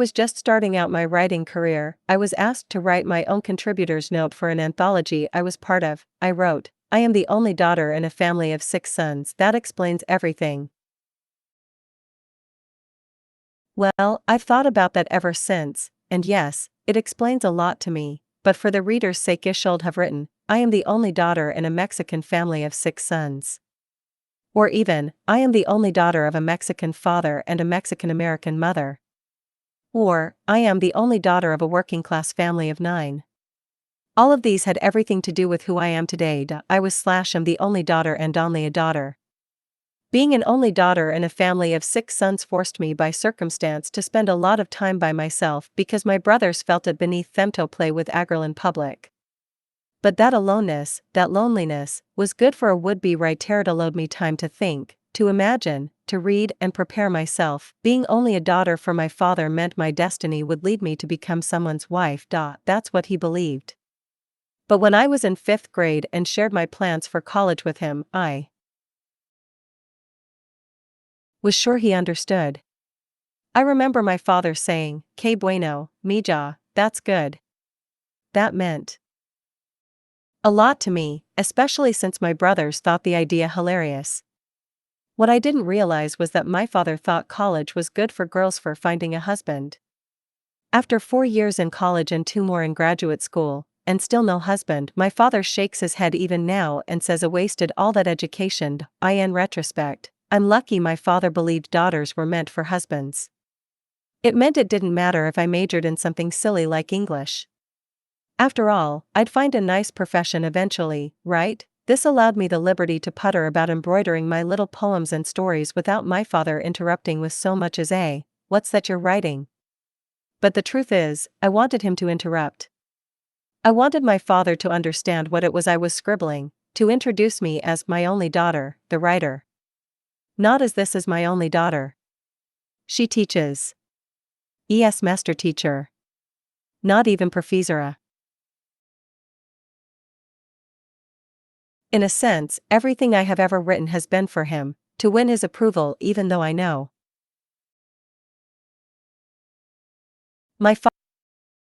was just starting out my writing career, I was asked to write my own contributor's note for an anthology I was part of. I wrote, "I am the only daughter in a family of 6 sons. That explains everything." Well, I've thought about that ever since, and yes, it explains a lot to me, but for the reader's sake I should have written, "I am the only daughter in a Mexican family of 6 sons." Or even, "I am the only daughter of a Mexican father and a Mexican-American mother." Or, "I am the only daughter of a working-class family of 9. All of these had everything to do with who I am today. I am the only daughter and only a daughter. Being an only daughter in a family of 6 sons forced me by circumstance to spend a lot of time by myself because my brothers felt it beneath them to play with a girl in public. But that aloneness, that loneliness, was good for a would-be writer. It allowed me time to think, to imagine, to read and prepare myself. Being only a daughter for my father meant my destiny would lead me to become someone's wife. That's what he believed. But when I was in 5th grade and shared my plans for college with him, I was sure he understood. I remember my father saying, "Que bueno, mija, that's good." That meant a lot to me, especially since my brothers thought the idea hilarious. What I didn't realize was that my father thought college was good for girls for finding a husband. After 4 years in college and 2 more in graduate school, and still no husband, my father shakes his head even now and says I wasted all that education. In retrospect, I'm lucky my father believed daughters were meant for husbands. It meant it didn't matter if I majored in something silly like English. After all, I'd find a nice profession eventually, right? This allowed me the liberty to putter about embroidering my little poems and stories without my father interrupting with so much as "What's that you're writing?" But the truth is, I wanted him to interrupt. I wanted my father to understand what it was I was scribbling, to introduce me as my only daughter, the writer. Not as "This is my only daughter. She teaches. Es master teacher." Not even professora. In a sense, everything I have ever written has been for him, to win his approval, even though I know my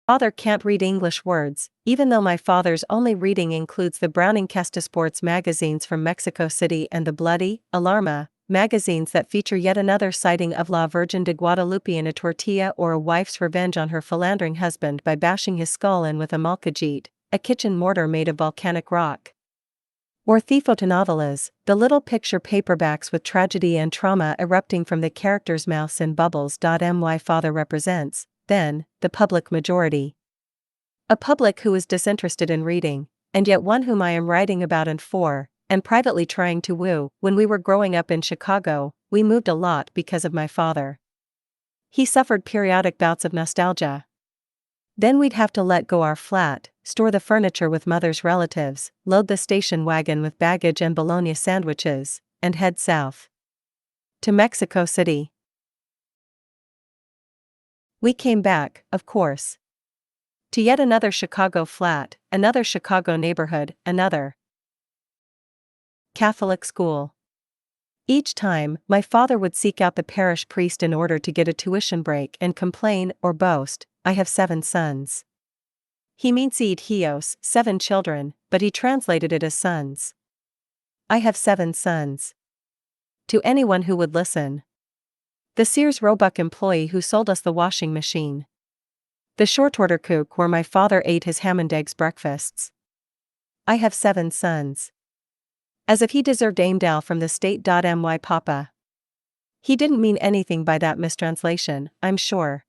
father can't read English words, even though my father's only reading includes the Browning Kesta sports magazines from Mexico City and the Bloody Alarma magazines that feature yet another sighting of La Virgen de Guadalupe in a tortilla or a wife's revenge on her philandering husband by bashing his skull in with a malcajit, a kitchen mortar made of volcanic rock. Or Thiefotenovelas, the little picture paperbacks with tragedy and trauma erupting from the characters' mouths in bubbles. My father represents, then, the public majority. A public who is disinterested in reading, and yet one whom I am writing about and for, and privately trying to woo. When we were growing up in Chicago, we moved a lot because of my father. He suffered periodic bouts of nostalgia. Then we'd have to let go our flat, store the furniture with mother's relatives, load the station wagon with baggage and bologna sandwiches, and head south to Mexico City. We came back, of course, to yet another Chicago flat, another Chicago neighborhood, another Catholic school. Each time, my father would seek out the parish priest in order to get a tuition break and complain or boast, "I have 7 sons." He means hijos, 7 children, but he translated it as sons. I have 7 sons. To anyone who would listen. The Sears Roebuck employee who sold us the washing machine. The short order cook where my father ate his ham and eggs breakfasts. I have 7 sons. As if he deserved Amdal from the state. My papa. He didn't mean anything by that mistranslation, I'm sure.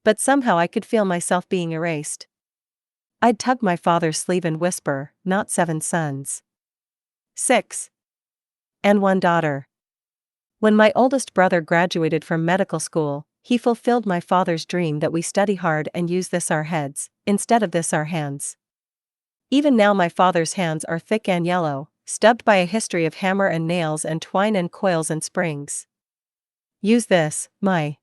But somehow I could feel myself being erased. I'd tug my father's sleeve and whisper, "Not 7 sons. 6. And 1 daughter." When my oldest brother graduated from medical school, he fulfilled my father's dream that we study hard and use this our heads, instead of this our hands. Even now my father's hands are thick and yellow, stubbed by a history of hammer and nails and twine and coils and springs. Use this, my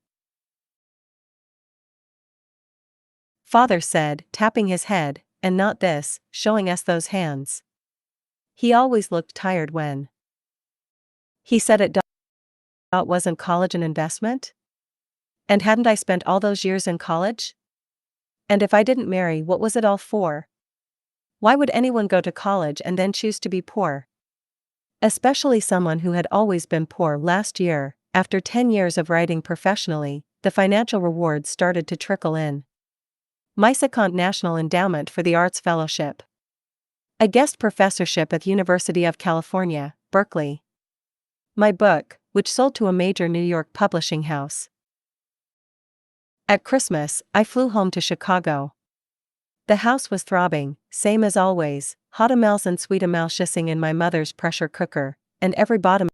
father said, tapping his head, and not this, showing us those hands. He always looked tired when he said it. Wasn't college an investment? And hadn't I spent all those years in college? And if I didn't marry, what was it all for? Why would anyone go to college and then choose to be poor? Especially someone who had always been poor. Last year, after 10 years of writing professionally, the financial rewards started to trickle in. My second National Endowment for the Arts Fellowship. A guest professorship at University of California, Berkeley. My book, which sold to a major New York publishing house. At Christmas, I flew home to Chicago. The house was throbbing, same as always, hot tamales and sweet amalshissing in my mother's pressure cooker, and every bottom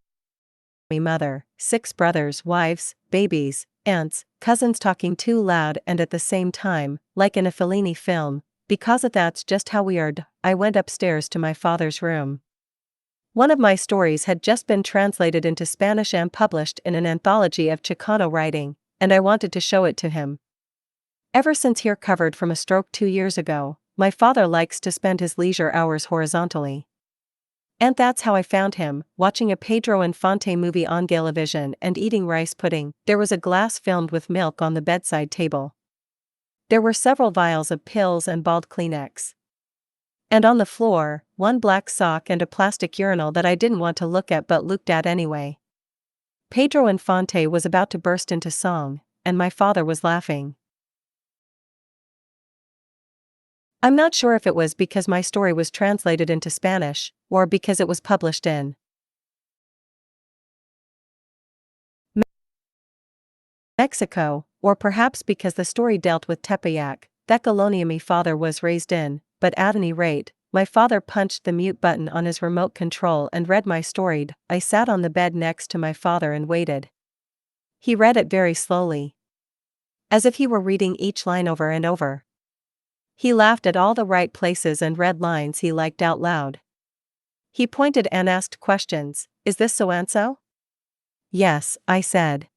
me mother, 6 brothers, wives, babies, aunts, cousins talking too loud and at the same time, like in a Fellini film, because that's just how we are. I went upstairs to my father's room. One of my stories had just been translated into Spanish and published in an anthology of Chicano writing, and I wanted to show it to him. Ever since he recovered from a stroke 2 years ago, my father likes to spend his leisure hours horizontally. And that's how I found him, watching a Pedro Infante movie on Galavision and eating rice pudding. There was a glass filled with milk on the bedside table. There were several vials of pills and bald Kleenex. And on the floor, one black sock and a plastic urinal that I didn't want to look at but looked at anyway. Pedro Infante was about to burst into song, and my father was laughing. I'm not sure if it was because my story was translated into Spanish, or because it was published in Mexico, or perhaps because the story dealt with Tepeyac, that colonia my father was raised in, but at any rate, my father punched the mute button on his remote control and read my story. I sat on the bed next to my father and waited. He read it very slowly, as if he were reading each line over and over. He laughed at all the right places and read lines he liked out loud. He pointed and asked questions. Is this so-and-so? Yes, I said.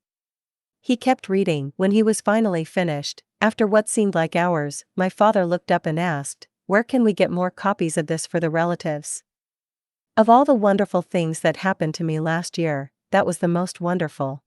He kept reading. When he was finally finished, after what seemed like hours, my father looked up and asked, where can we get more copies of this for the relatives? Of all the wonderful things that happened to me last year, that was the most wonderful.